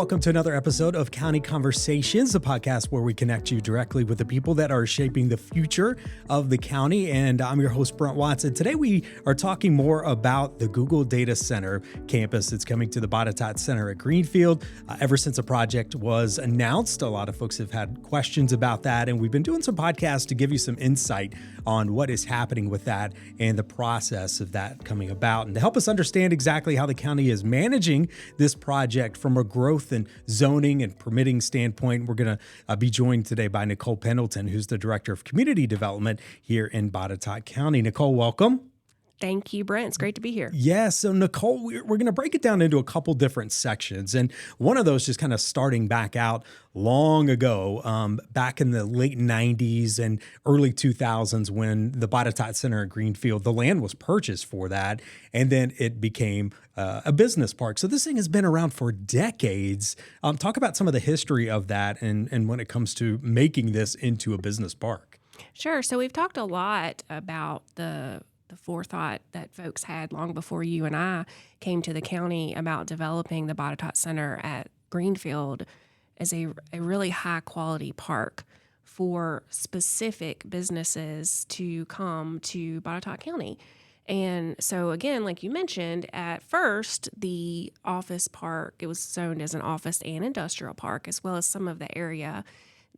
welcome to another episode of County Conversations, the podcast where we connect you directly with the people that are shaping the future of the county. And I'm your host, Brent Watson. Today we are talking more about the Google Data Center campus that's coming to the Botetourt Center at Greenfield. Ever since the project was announced, a lot of folks have had questions about that, and we've been doing some podcasts to give you some insight on what is happening with that and the process of that coming about. And to help us understand exactly how the county is managing this project from a growth and zoning and permitting standpoint, we're going to be joined today by Nicole Pendleton, who's the Director of Community Development here in Botetourt County. Nicole, welcome. Thank you, Brent. It's great to be here. Yeah, so Nicole, we're going to break it down into a couple different sections. And one of those just kind of starting back out long ago, back in the late 90s and early 2000s when the Botetourt Center at Greenfield, the land was purchased for that. And then it became a business park. So this thing has been around for decades. Talk about some of the history of that and when it comes to making this into a business park. Sure. So we've talked a lot about the forethought that folks had long before you and I came to the county about developing the Botetourt Center at Greenfield as a really high quality park for specific businesses to come to Botetourt County. And so again, like you mentioned, at first the office park, it was zoned as an office and industrial park, as well as some of the area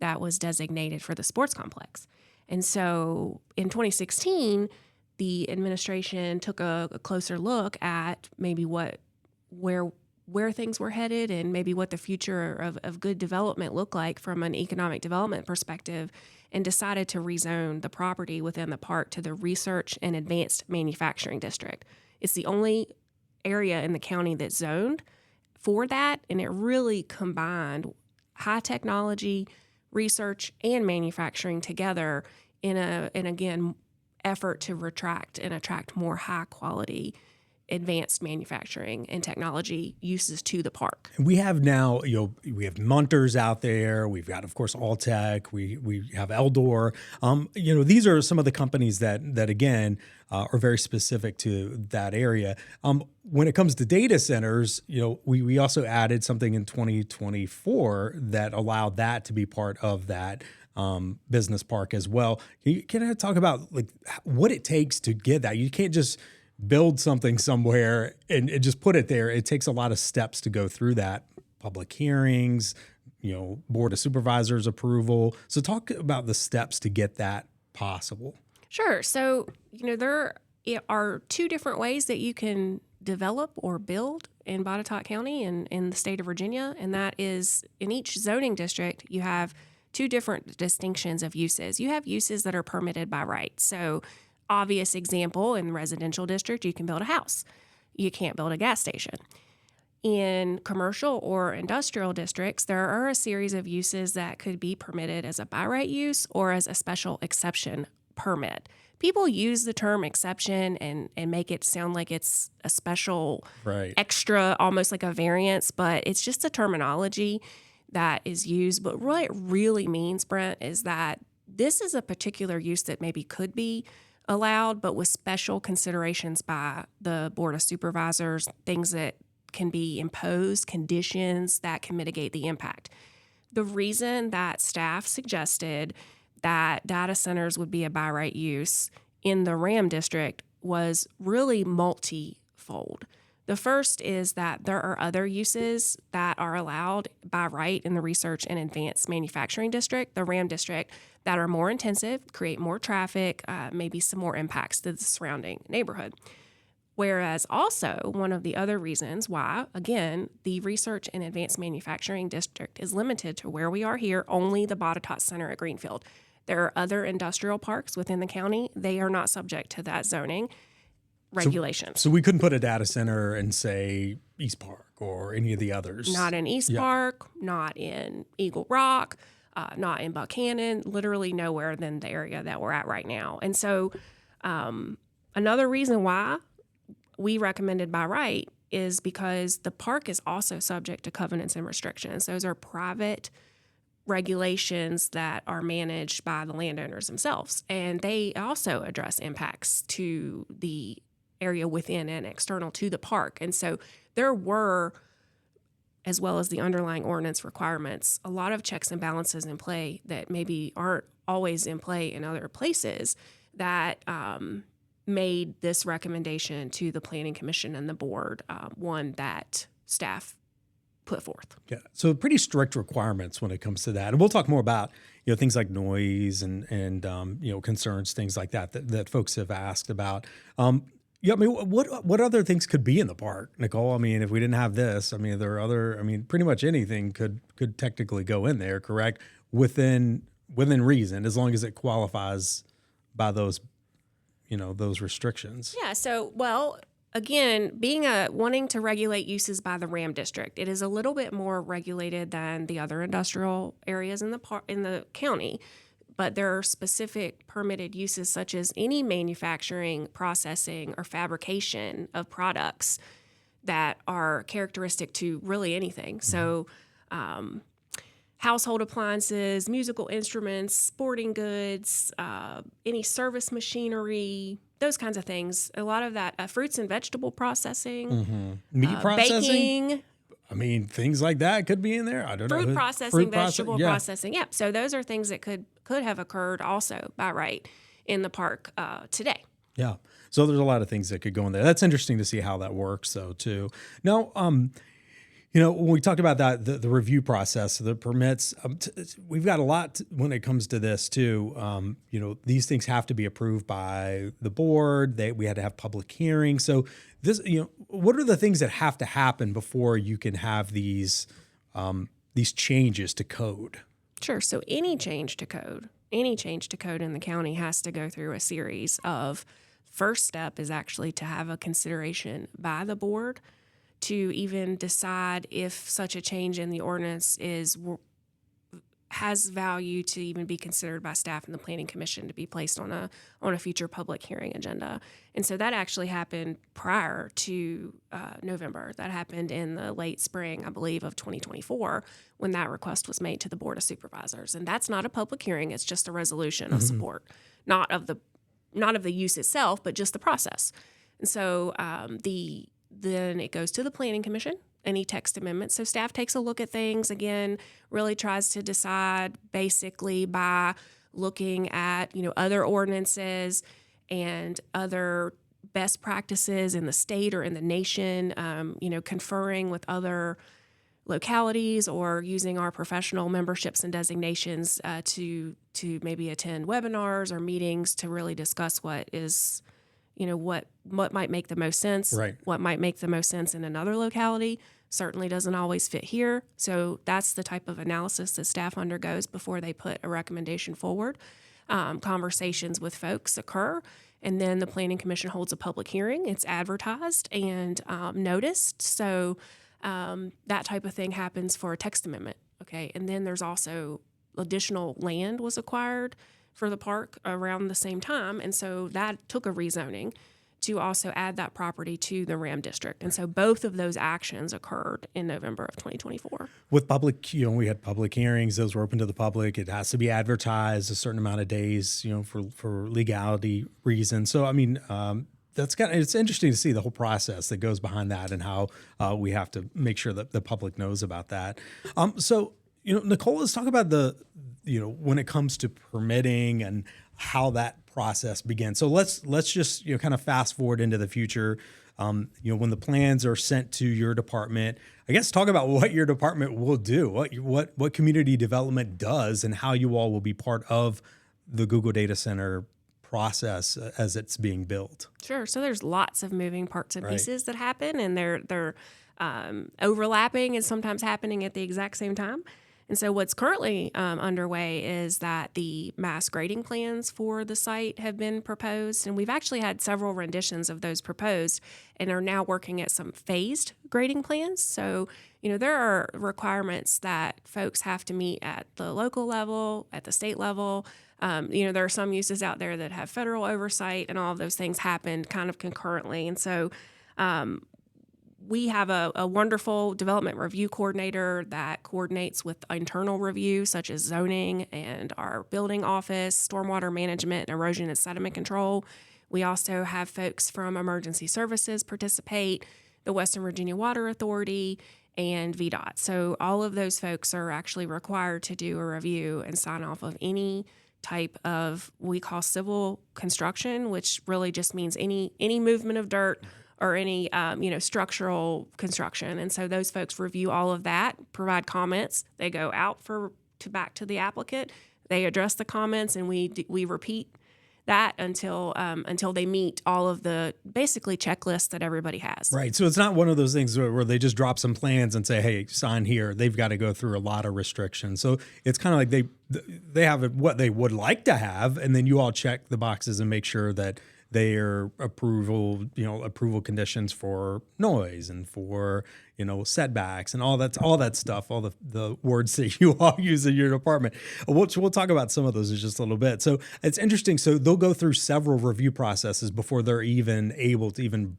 that was designated for the sports complex. And so in 2016, the administration took a closer look at maybe where things were headed and maybe what the future of good development looked like from an economic development perspective, and decided to rezone the property within the park to the Research and Advanced Manufacturing District. It's the only area in the county that's zoned for that, and it really combined high technology, research, and manufacturing together in again effort to attract more high quality advanced manufacturing and technology uses to the park. We have now, we have Munters out there. We've got, of course, Alltech. We have Eldor. These are some of the companies that again, are very specific to that area. When it comes to data centers, we also added something in 2024 that allowed that to be part of that business park as well. Can I talk about like what it takes to get that? You can't just build something somewhere and just put it there. It takes a lot of steps to go through that. Public hearings, board of supervisors approval. So talk about the steps to get that possible. Sure. So, there are two different ways that you can develop or build in Botetourt County and in the state of Virginia. And that is in each zoning district, you have two different distinctions of uses. You have uses that are permitted by right. So obvious example, in the residential district, you can build a house. You can't build a gas station. In commercial or industrial districts, there are a series of uses that could be permitted as a by right use or as a special exception permit. People use the term exception and make it sound like it's a special extra, almost like a variance, but it's just a terminology that is used. But what it really means, Brent, is that this is a particular use that maybe could be allowed, but with special considerations by the Board of Supervisors, things that can be imposed, conditions that can mitigate the impact. The reason that staff suggested that data centers would be a by right use in the RAM district was really multifold. The first is that there are other uses that are allowed by right in the Research and Advanced Manufacturing District, the RAM district, that are more intensive, create more traffic, maybe some more impacts to the surrounding neighborhood. Whereas also one of the other reasons why, again, the Research and Advanced Manufacturing District is limited to where we are here, only the Botetourt Center at Greenfield. There are other industrial parks within the county. They are not subject to that zoning regulations. So we couldn't put a data center in, say, East Park or any of the others? Not in East Park, not in Eagle Rock, not in Buchanan, literally nowhere than the area that we're at right now. And so another reason why we recommended by right is because the park is also subject to covenants and restrictions. Those are private regulations that are managed by the landowners themselves. And they also address impacts to the area within and external to the park. And so there were as well as the underlying ordinance requirements, a lot of checks and balances in play that maybe aren't always in play in other places that made this recommendation to the Planning Commission and the board one that staff put forth. Yeah. So pretty strict requirements when it comes to that. And we'll talk more about, things like noise and concerns, things like that folks have asked about. Yeah, I mean, what other things could be in the park, Nicole? I mean, if we didn't have this, I mean, there are other. I mean, pretty much anything could technically go in there, correct? Within reason, as long as it qualifies by those, those restrictions. Yeah. So, well, again, being wanting to regulate uses by the RAM district, it is a little bit more regulated than the other industrial areas in the county. But there are specific permitted uses such as any manufacturing, processing, or fabrication of products that are characteristic to really anything. So household appliances, musical instruments, sporting goods, any service machinery, those kinds of things. A lot of that, fruits and vegetable processing, meat processing, baking. I mean, things like that could be in there. I don't know. Fruit processing, vegetable processing. Yeah. So those are things that could have occurred also by right in the park today. Yeah. So there's a lot of things that could go in there. That's interesting to see how that works, though, too. Now, when we talked about that, the review process, the permits, we've got a lot when it comes to this, too. These things have to be approved by the board. We had to have public hearings. So this, what are the things that have to happen before you can have these changes to code? Sure. So any change to code in the county has to go through a series of, first step is actually to have a consideration by the board to even decide if such a change in the ordinance has value to even be considered by staff and the Planning Commission to be placed on a future public hearing agenda. And so that actually happened prior to November. That happened in the late spring, I believe, of 2024 when that request was made to the Board of Supervisors. And that's not a public hearing; it's just a resolution of support, not of the use itself, but just the process. And so then it goes to the Planning Commission, any text amendments. So staff takes a look at things, again, really tries to decide basically by looking at, other ordinances and other best practices in the state or in the nation, conferring with other localities or using our professional memberships and designations to maybe attend webinars or meetings to really discuss what is what might make the most sense, right. What might make the most sense in another locality certainly doesn't always fit here. So that's the type of analysis that staff undergoes before they put a recommendation forward. Conversations with folks occur, and then the Planning Commission holds a public hearing. It's advertised and noticed. So that type of thing happens for a text amendment. Okay, and then there's also additional land was acquired for the park around the same time. And so that took a rezoning to also add that property to the RAM district. And so both of those actions occurred in November of 2024. With public, we had public hearings. Those were open to the public. It has to be advertised a certain amount of days, for legality reasons. So, I mean, it's interesting to see the whole process that goes behind that and how we have to make sure that the public knows about that. Nicole, let's talk about when it comes to permitting and how that process begins. So let's just kind of fast forward into the future. When the plans are sent to your department, I guess talk about what your department will do, what community development does, and how you all will be part of the Google Data Center process as it's being built. Sure. So there's lots of moving parts and pieces that happen, and they're overlapping and sometimes happening at the exact same time. And so what's currently underway is that the mass grading plans for the site have been proposed, and we've actually had several renditions of those proposed and are now working at some phased grading plans. So, there are requirements that folks have to meet at the local level, at the state level. There are some uses out there that have federal oversight, and all of those things happen kind of concurrently. And so we have a wonderful development review coordinator that coordinates with internal review, such as zoning and our building office, stormwater management, and erosion and sediment control. We also have folks from emergency services participate, the Western Virginia Water Authority, and VDOT. So all of those folks are actually required to do a review and sign off of any type of we call civil construction, which really just means any movement of dirt or any structural construction. And so those folks review all of that, provide comments. They go out back to the applicant. They address the comments, and we repeat that until they meet all of the basically checklists that everybody has. Right. So it's not one of those things where they just drop some plans and say, hey, sign here. They've got to go through a lot of restrictions. So it's kind of like they have what they would like to have, and then you all check the boxes and make sure that their approval conditions for noise and for, setbacks and all that stuff, all the words that you all use in your department. We'll talk about some of those in just a little bit. So it's interesting. So they'll go through several review processes before they're even able to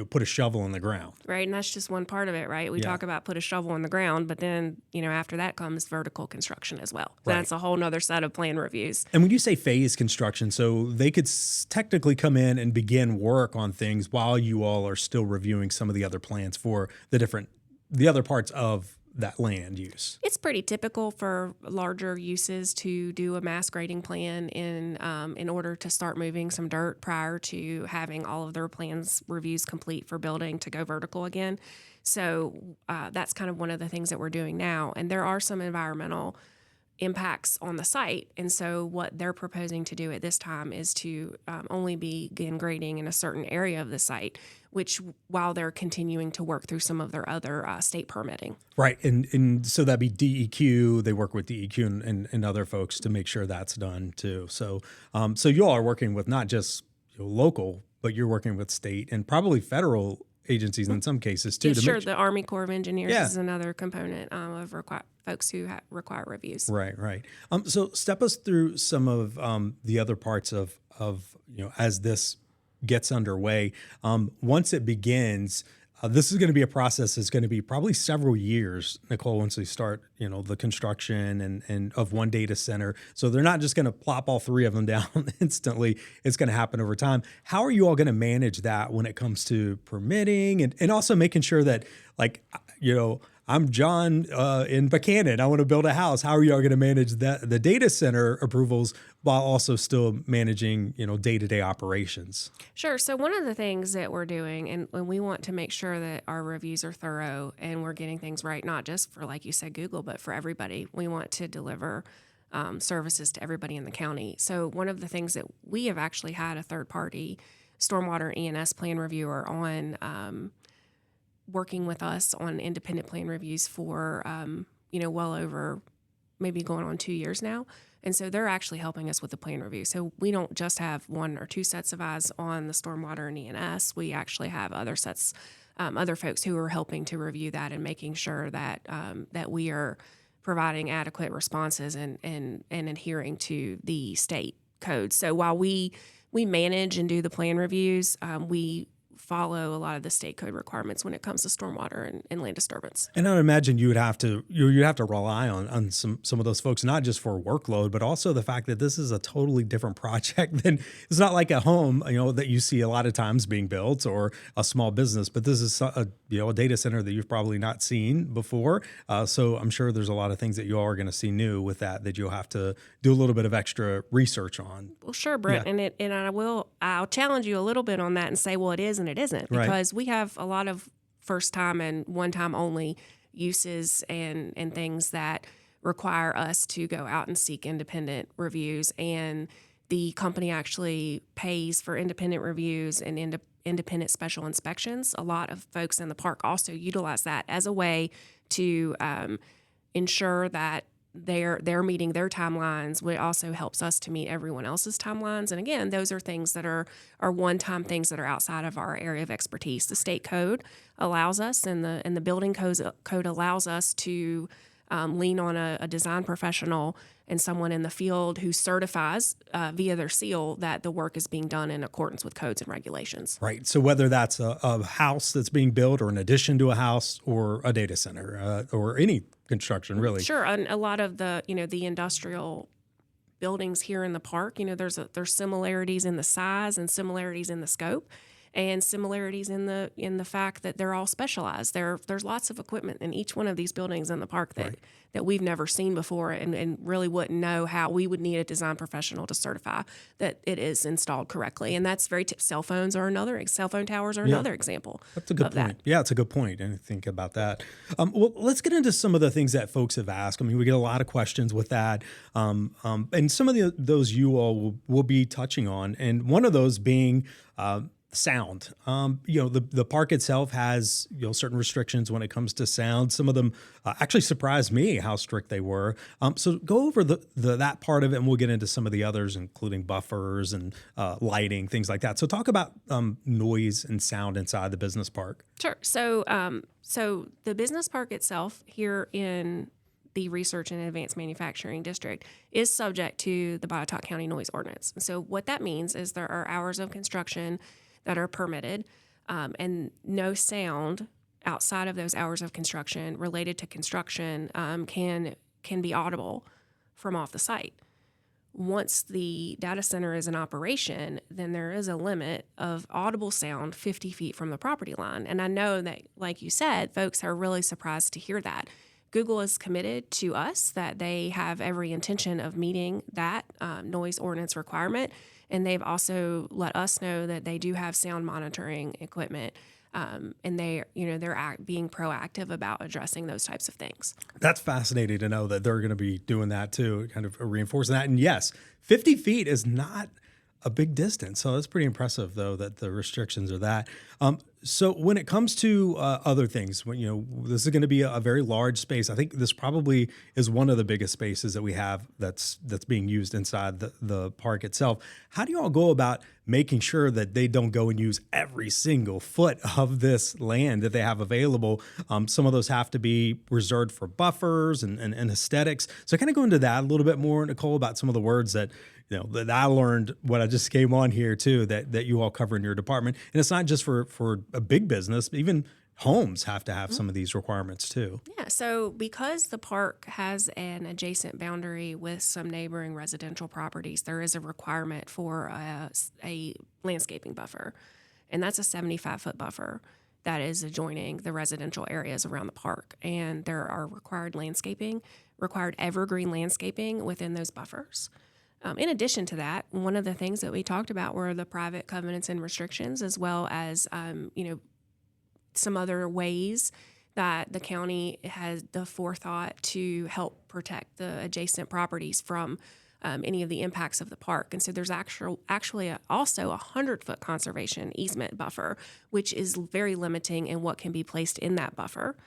put a shovel in the ground. Right. And that's just one part of it, right? We talk about put a shovel in the ground, but then, after that comes vertical construction as well. Right. That's a whole nother set of plan reviews. And when you say phase construction, so they could technically come in and begin work on things while you all are still reviewing some of the other plans for the other parts of that land use. It's pretty typical for larger uses to do a mass grading plan in order to start moving some dirt prior to having all of their plans reviews complete for building to go vertical again. So that's kind of one of the things that we're doing now. And there are some environmental impacts on the site. And so what they're proposing to do at this time is to only begin grading in a certain area of the site, which while they're continuing to work through some of their other state permitting. Right. And so that'd be DEQ. They work with DEQ and other folks to make sure that's done too. So so you all are working with not just local, but you're working with state and probably federal agencies in some cases too. Yeah, sure. The Army Corps of Engineers is another component of folks who require reviews. Right. So step us through some of the other parts of as this gets underway. Once it begins, this is going to be a process that's going to be probably several years, Nicole, once we start, the construction and of one data center. So they're not just going to plop all three of them down instantly. It's going to happen over time. How are you all going to manage that when it comes to permitting and also making sure that, I'm John in Buchanan. I want to build a house. How are you all going to manage the data center approvals while also still managing, day-to-day operations? Sure. So one of the things that we're doing, and we want to make sure that our reviews are thorough and we're getting things right, not just for, like you said, Google, but for everybody. We want to deliver services to everybody in the county. So one of the things that we have actually had a third-party stormwater E&S plan reviewer on working with us on independent plan reviews for, well over maybe going on 2 years now. And so they're actually helping us with the plan review. So we don't just have one or two sets of eyes on the stormwater and E&S. We actually have other sets, other folks who are helping to review that and making sure that that we are providing adequate responses and adhering to the state code. So while we manage and do the plan reviews, we follow a lot of the state code requirements when it comes to stormwater and land disturbance. And I would imagine you'd have to rely on some of those folks, not just for workload, but also the fact that this is a totally different project than it's not like a home, that you see a lot of times being built or a small business, but this is a data center that you've probably not seen before. So I'm sure there's a lot of things that you all are going to see new with that you'll have to do a little bit of extra research on. Well, sure, Brent. Yeah. And I'll challenge you a little bit on that and say, well, it is and it isn't, because we have a lot of first time and one time only uses and things that require us to go out and seek independent reviews. And the company actually pays for independent reviews and independent special inspections. A lot of folks in the park also utilize that as a way to ensure that they're meeting their timelines, which also helps us to meet everyone else's timelines. And again, those are things that are one-time things that are outside of our area of expertise. The state code allows us, and the building code allows us to lean on a design professional and someone in the field who certifies via their seal that the work is being done in accordance with codes and regulations. Right. So whether that's a house that's being built or an addition to a house or a data center or any construction, really. Sure. And a lot of the industrial buildings here in the park, there's similarities in the size and similarities in the scope. and similarities in the fact that they're all specialized. There's lots of equipment in each one of these buildings in the park that we've never seen before, and really wouldn't know how. We would need a design professional to certify that it is installed correctly. And that's cell phone towers are another example. That's a good point. Yeah, it's a good point. And think about that. Well, let's get into some of the things that folks have asked. I mean, we get a lot of questions with that. And some of those you all will be touching on. And one of those being sound. The park itself has certain restrictions when it comes to sound. Some of them actually surprised me how strict they were. So go over that part of it, and we'll get into some of the others, including buffers and lighting, things like that. So talk about noise and sound inside the business park. Sure. So the business park itself here in the Research and Advanced Manufacturing District is subject to the Botetourt County Noise Ordinance. So what that means is there are hours of construction that are permitted, and no sound outside of those hours of construction related to construction can be audible from off the site. Once the data center is in operation, then there is a limit of audible sound 50 feet from the property line. And I know that, like you said, folks are really surprised to hear that. Google is committed to us that they have every intention of meeting that noise ordinance requirement. And they've also let us know that they do have sound monitoring equipment, and they're being proactive about addressing those types of things. That's fascinating to know that they're going to be doing that too, kind of reinforcing that. And yes, 50 feet is not a big distance. So that's pretty impressive, though, that the restrictions are that. So when it comes to other things, this is going to be a very large space. I think this probably is one of the biggest spaces that we have that's being used inside the park itself. How do you all go about making sure that they don't go and use every single foot of this land that they have available? Some of those have to be reserved for buffers and aesthetics. So kind of go into that a little bit more, Nicole, about some of the words that I learned when I just came on here too, that you all cover in your department. And it's not just for a big business, but even homes have to have some of these requirements too. Yeah. So because the park has an adjacent boundary with some neighboring residential properties, there is a requirement for a landscaping buffer. And that's a 75-foot buffer that is adjoining the residential areas around the park. And there are required evergreen landscaping within those buffers. In addition to that, one of the things that we talked about were the private covenants and restrictions, as well as, some other ways that the county has the forethought to help protect the adjacent properties from any of the impacts of the park. And so there's actually also a 100-foot conservation easement buffer, which is very limiting in what can be placed in that buffer.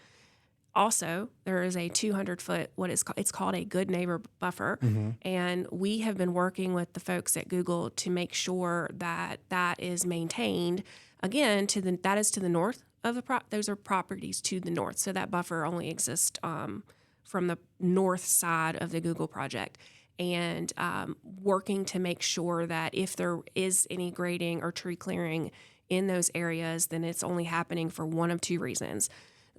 Also, there is a 200-foot, it's called a good neighbor buffer, and we have been working with the folks at Google to make sure that that is maintained. Again, that is to the north of those are properties to the north, so that buffer only exists from the north side of the Google project, and working to make sure that if there is any grading or tree clearing in those areas, then it's only happening for one of two reasons.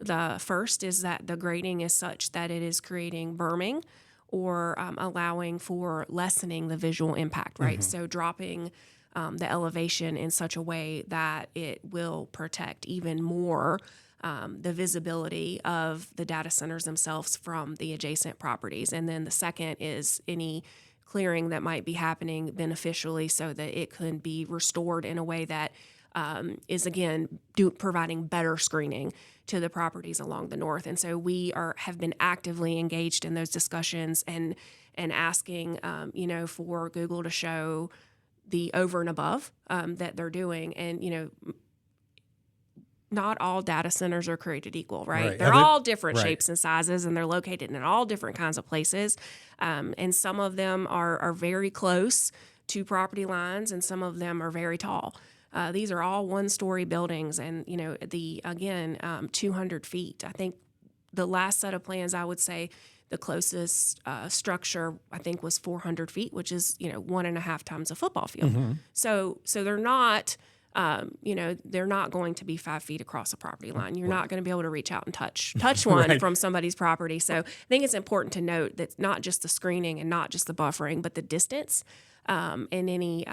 The first is that the grading is such that it is creating berming or allowing for lessening the visual impact, right? So dropping the elevation in such a way that it will protect even more the visibility of the data centers themselves from the adjacent properties. And then the second is any clearing that might be happening beneficially so that it can be restored in a way that is, again, providing better screening to the properties along the north. And so we have been actively engaged in those discussions and asking, for Google to show the over and above that they're doing. And, not all data centers are created equal, right? They're all different shapes and sizes, and they're located in all different kinds of places. And some of them are very close to property lines, and some of them are very tall. These are all one-story buildings, and 200 feet. I think the last set of plans, I would say, the closest structure I think was 400 feet, which is 1.5 times a football field. So they're not they're not going to be 5 feet across the property line. You're not going to be able to reach out and touch one Right. from somebody's property. So I think it's important to note that not just the screening and not just the buffering, but the distance and any,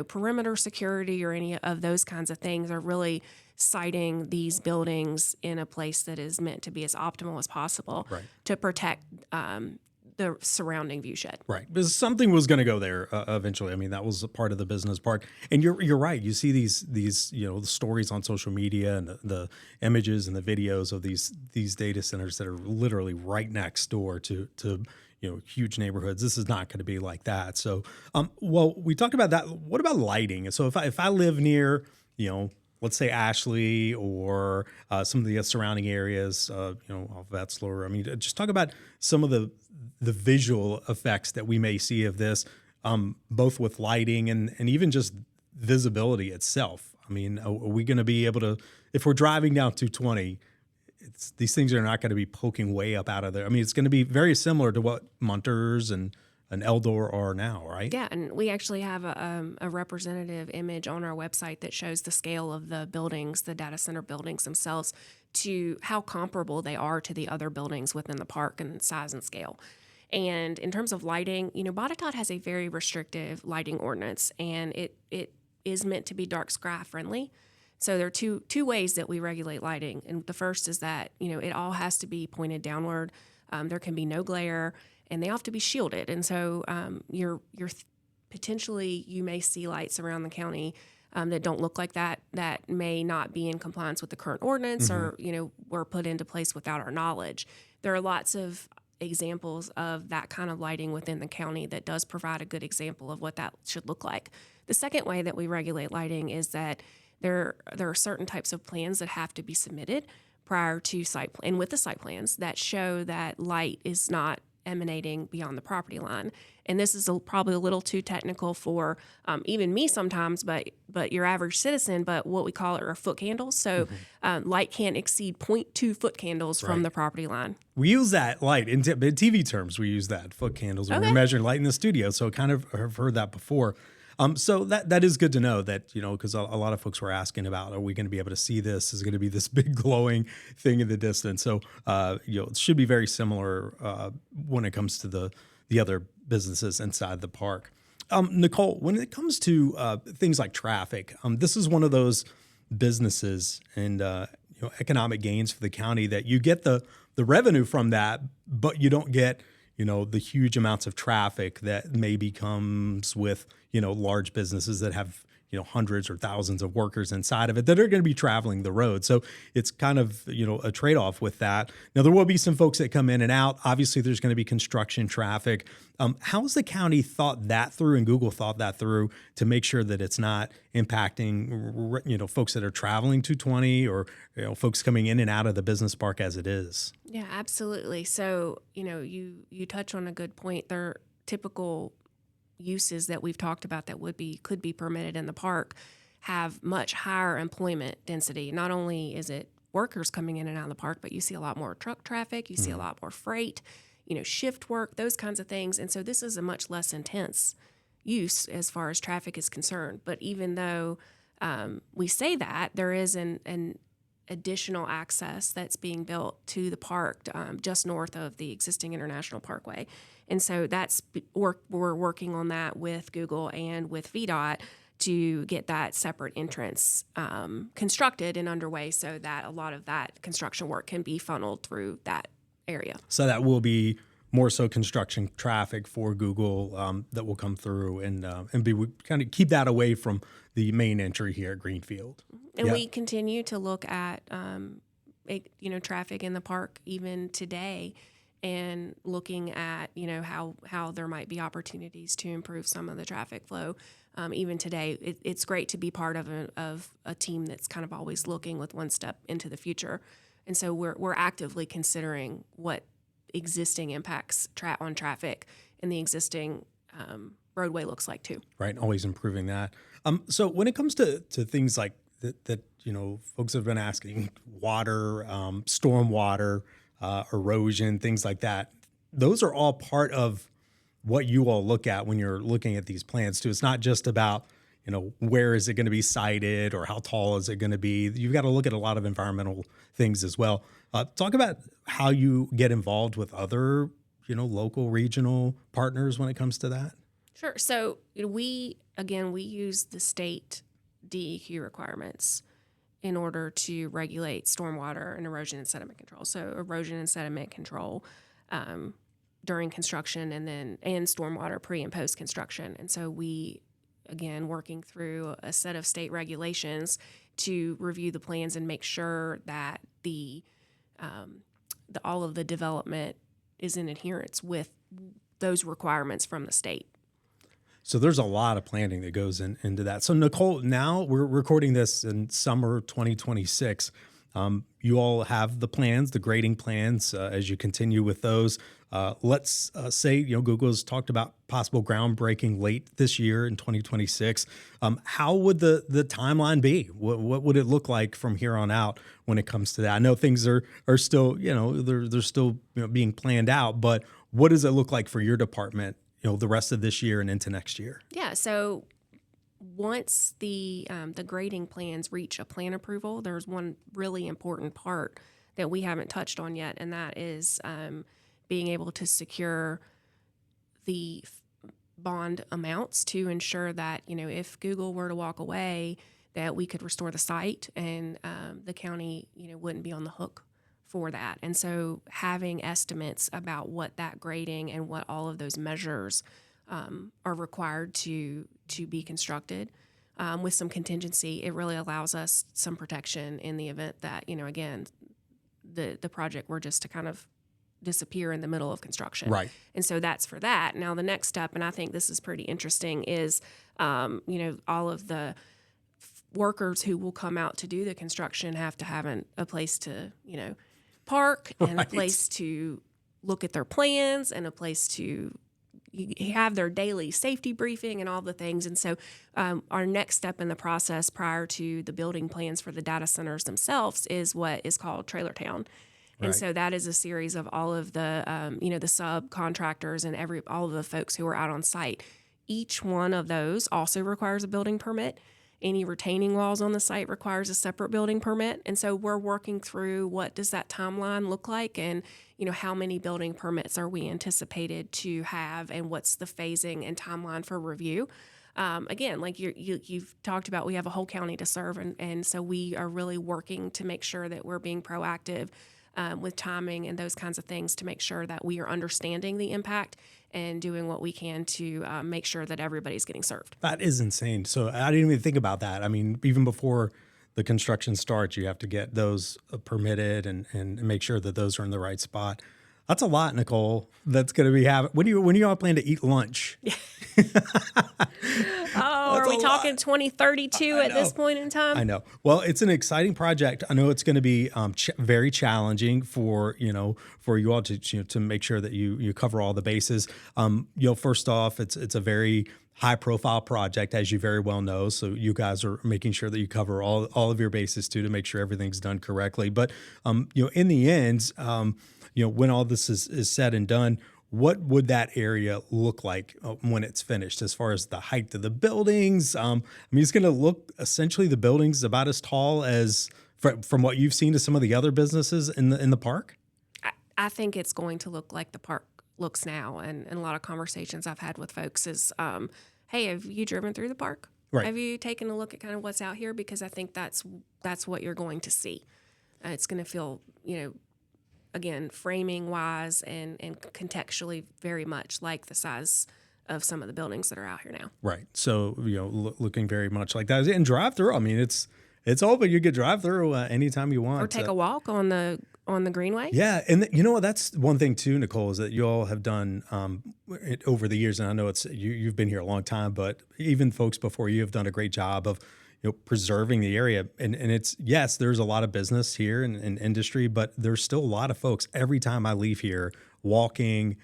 perimeter security or any of those kinds of things are really siting these buildings in a place that is meant to be as optimal as possible to protect the surrounding view shed. Right, because something was going to go there eventually. I mean, that was a part of the business part. And you're right. You see these the stories on social media and the images and the videos of these data centers that are literally right next door to huge neighborhoods. This is not going to be like that. So, well, we talked about that. What about lighting? So if I live near, let's say Ashley or some of the surrounding areas, off Vetzler. I mean, just talk about some of the visual effects that we may see of this, both with lighting and even just visibility itself. I mean, are we going to be able to, if we're driving down 220, these things are not going to be poking way up out of there. I mean, it's going to be very similar to what Munters and Eldor are now, right? Yeah, and we actually have a representative image on our website that shows the scale of the buildings, the data center buildings themselves, to how comparable they are to the other buildings within the park in size and scale. And in terms of lighting, Botetourt has a very restrictive lighting ordinance, and it is meant to be dark sky friendly. So there are two ways that we regulate lighting. And the first is that, it all has to be pointed downward. There can be no glare, and they have to be shielded. And so you're potentially, you may see lights around the county that don't look like that may not be in compliance with the current ordinance or, were put into place without our knowledge. There are lots of examples of that kind of lighting within the county that does provide a good example of what that should look like. The second way that we regulate lighting is that there are certain types of plans that have to be submitted prior to site plan, and with the site plans that show that light is not emanating beyond the property line. And this is probably a little too technical for even me sometimes, but your average citizen, but what we call it are foot candles. So light can't exceed 0.2 foot candles from the property line. We use that light in TV terms. We use that foot candles when we're measuring light in the studio. So kind of have heard that before. So that is good to know that, because a lot of folks were asking about, are we going to be able to see this? Is it going to be this big glowing thing in the distance? So, it should be very similar when it comes to the other businesses inside the park. Nicole, when it comes to things like traffic, this is one of those businesses and, economic gains for the county that you get the revenue from that, but you don't get the huge amounts of traffic that maybe comes with, large businesses that have, hundreds or thousands of workers inside of it that are going to be traveling the road. So it's kind of, a trade-off with that. Now, there will be some folks that come in and out. Obviously, there's going to be construction traffic. How has the county thought that through and Google thought that through to make sure that it's not impacting, folks that are traveling 220 or, folks coming in and out of the business park as it is? Yeah, absolutely. So, you touch on a good point. There are typical uses that we've talked about that could be permitted in the park have much higher employment density. Not only is it workers coming in and out of the park, but you see a lot more truck traffic, you see a lot more freight, shift work, those kinds of things. And so this is a much less intense use as far as traffic is concerned. But even though we say that, there is an additional access that's being built to the park just north of the existing International Parkway. And so we're working on that with Google and with VDOT to get that separate entrance constructed and underway so that a lot of that construction work can be funneled through that area. So that will be more so construction traffic for Google that will come through and be kind of keep that away from the main entry here at Greenfield. And we continue to look at traffic in the park even today, and looking at how there might be opportunities to improve some of the traffic flow. Even today, it's great to be part of a team that's kind of always looking with one step into the future, and so we're actively considering what existing impacts on traffic in the existing roadway looks like too. Right, always improving that. So when it comes to things like that, folks have been asking, water, storm water, erosion, things like that. Those are all part of what you all look at when you're looking at these plans too. It's not just about, where is it going to be sited or how tall is it going to be? You've got to look at a lot of environmental things as well. Talk about how you get involved with other, local, regional partners when it comes to that. Sure. So we use the state DEQ requirements in order to regulate stormwater and erosion and sediment control. So erosion and sediment control during construction and stormwater pre and post construction. And so we, again, working through a set of state regulations to review the plans and make sure that all of the development is in adherence with those requirements from the state. So there's a lot of planning that goes into that. So Nicole, now we're recording this in summer 2026. You all have the plans, the grading plans, as you continue with those. Let's say, Google's talked about possible groundbreaking late this year in 2026. How would the timeline be? What would it look like from here on out when it comes to that? I know things are still, they're still being planned out, but what does it look like for your department, the rest of this year and into next year? Yeah. So once the grading plans reach a plan approval, there's one really important part that we haven't touched on yet, and that is being able to secure the bond amounts to ensure that, if Google were to walk away, that we could restore the site and the county, wouldn't be on the hook for that. And so having estimates about what that grading and what all of those measures are required to be constructed with some contingency, it really allows us some protection in the event that, again, the project were just to kind of disappear in the middle of construction. Right. And so that's for that. Now, the next step, and I think this is pretty interesting, is, all of the workers who will come out to do the construction have to have a place to, park and Right. a place to look at their plans and a place to have their daily safety briefing and all the things. And so our next step in the process prior to the building plans for the data centers themselves is what is called Trailer Town. And Right. so that is a series of all of the, the subcontractors and all of the folks who are out on site. Each one of those also requires a building permit. Any retaining walls on the site requires a separate building permit. And so we're working through what does that timeline look like and, how many building permits are we anticipated to have and what's the phasing and timeline for review. Again, like you've talked about, we have a whole county to serve. And so we are really working to make sure that we're being proactive with timing and those kinds of things to make sure that we are understanding the impact and doing what we can to make sure that everybody's getting served. That is insane. So I didn't even think about that. I mean, even before the construction starts, you have to get those permitted and make sure that those are in the right spot. That's a lot, Nicole. That's going to be happening. When do you all plan to eat lunch? Are we talking 2032 at this point in time? I know. Well, it's an exciting project. I know it's going to be very challenging for you all to make sure that you cover all the bases. First off, it's a very high profile project, as you very well know. So you guys are making sure that you cover all of your bases too to make sure everything's done correctly. But in the end, when all this is said and done, what would that area look like when it's finished as far as the height of the buildings? It's going to look essentially the buildings about as tall as from what you've seen to some of the other businesses in the park. I think it's going to look like the park looks now. And a lot of conversations I've had with folks is, hey, have you driven through the park? Right. Have you taken a look at kind of what's out here? Because I think that's what you're going to see. It's going to feel, again, framing wise and contextually very much like the size of some of the buildings that are out here now. Right. So, looking very much like that. And drive through. I mean, it's open. You could drive through anytime you want. Or take a walk on the greenway. Yeah. And that's one thing too, Nicole, is that you all have done over the years. And I know you've been here a long time, but even folks before you have done a great job of preserving the area. And it's, yes, there's a lot of business here in industry, but there's still a lot of folks every time I leave here walking,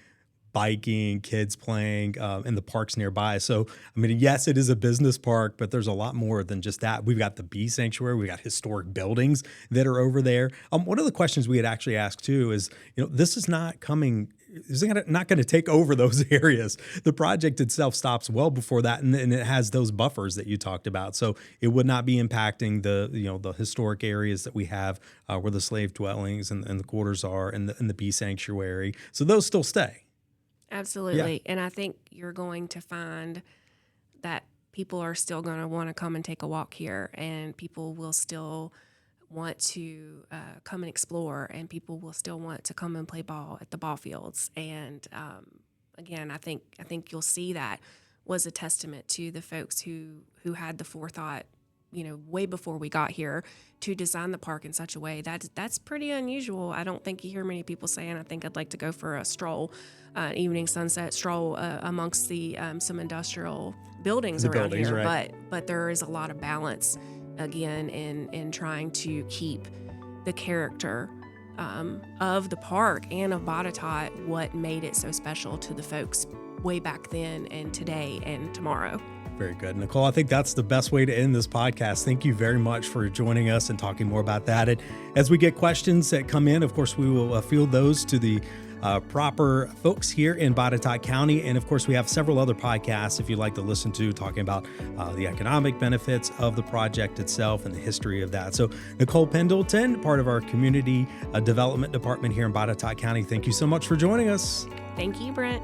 biking, kids playing in the parks nearby. So, I mean, yes, it is a business park, but there's a lot more than just that. We've got the bee sanctuary. We got historic buildings that are over there. One of the questions we had actually asked too is, this is not coming. Is not going to take over those areas. The project itself stops well before that, and it has those buffers that you talked about. So it would not be impacting the historic areas that we have where the slave dwellings and the quarters are, and the bee sanctuary. So those still stay. Absolutely, and I think you're going to find that people are still going to want to come and take a walk here, and people will still want to come and explore, and people will still want to come and play ball at the ball fields. And again, I think you'll see that was a testament to the folks who had the forethought, way before we got here, to design the park in such a way that's pretty unusual. I don't think you hear many people saying, I think I'd like to go for a stroll, evening sunset stroll amongst the some industrial buildings around here. Right. But there is a lot of balance again in trying to keep the character of the park and of Botetourt, what made it so special to the folks way back then and today and tomorrow. Very good, Nicole. I think that's the best way to end this podcast. Thank you very much for joining us and talking more about that. And as we get questions that come in, of course, we will field those to the proper folks here in Botetourt County. And of course, we have several other podcasts if you'd like to listen to, talking about the economic benefits of the project itself and the history of that. So Nicole Pendleton, part of our community development department here in Botetourt County, thank you so much for joining us. Thank you, Brent.